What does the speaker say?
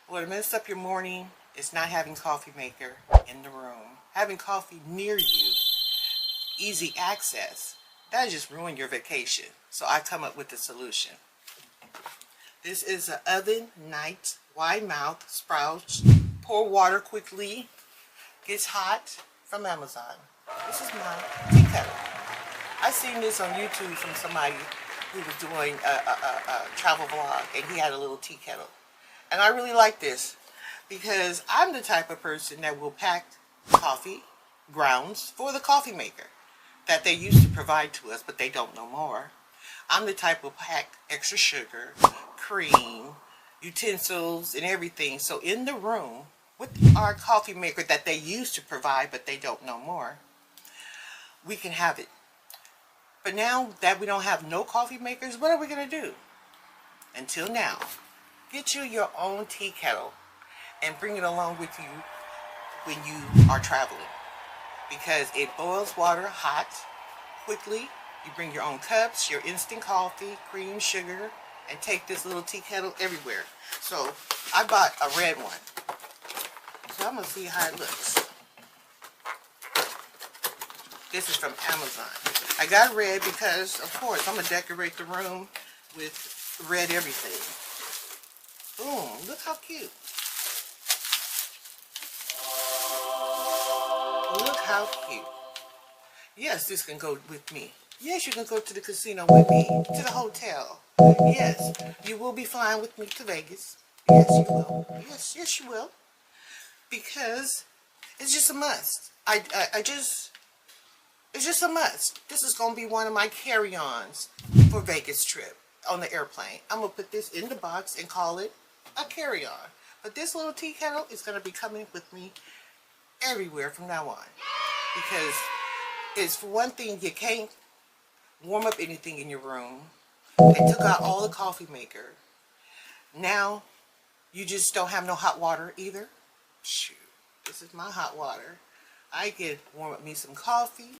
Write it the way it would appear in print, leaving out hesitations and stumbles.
What messed up your morning is not having coffee maker in the room. Having coffee near you, easy access, that just ruined your vacation. So I come up with a solution. This is an oven night, wide mouth, sprouts, pour water quickly, gets hot, from Amazon. This is my tea kettle. I seen this on YouTube from somebody who was doing a travel vlog, and he had a little tea kettle. And I really like this because I'm the type of person that will pack coffee grounds for the coffee maker that they used to provide to us, but they don't no more. I'm the type of pack extra sugar, cream, utensils, and everything. So in the room with our coffee maker that they used to provide, but they don't no more, we can have it. But now that we don't have no coffee makers, what are we going to do? Until now, get you your own tea kettle and bring it along with you when you are traveling, because it boils water hot quickly. You bring your own cups, your instant coffee, cream, sugar, and take this little tea kettle everywhere. So I bought a red one, so I'm going to see how it looks. This is from Amazon. I got red because, of course, I'm going to decorate the room with red everything. Boom, look how cute. Look how cute. Yes, this can go with me. Yes, you can go to the casino with me, to the hotel. Yes, you will be flying with me to Vegas. Yes, you will. Yes, you will. Because it's just a must. It's just a must. This is going to be one of my carry-ons for Vegas trip on the airplane. I'm going to put this in the box and call it a carry-on. But this little tea kettle is going to be coming with me everywhere from now on. Because it's, for one thing, you can't warm up anything in your room. They took out all the coffee maker. Now, you just don't have no hot water either. Shoot, this is my hot water. I can warm up me some coffee.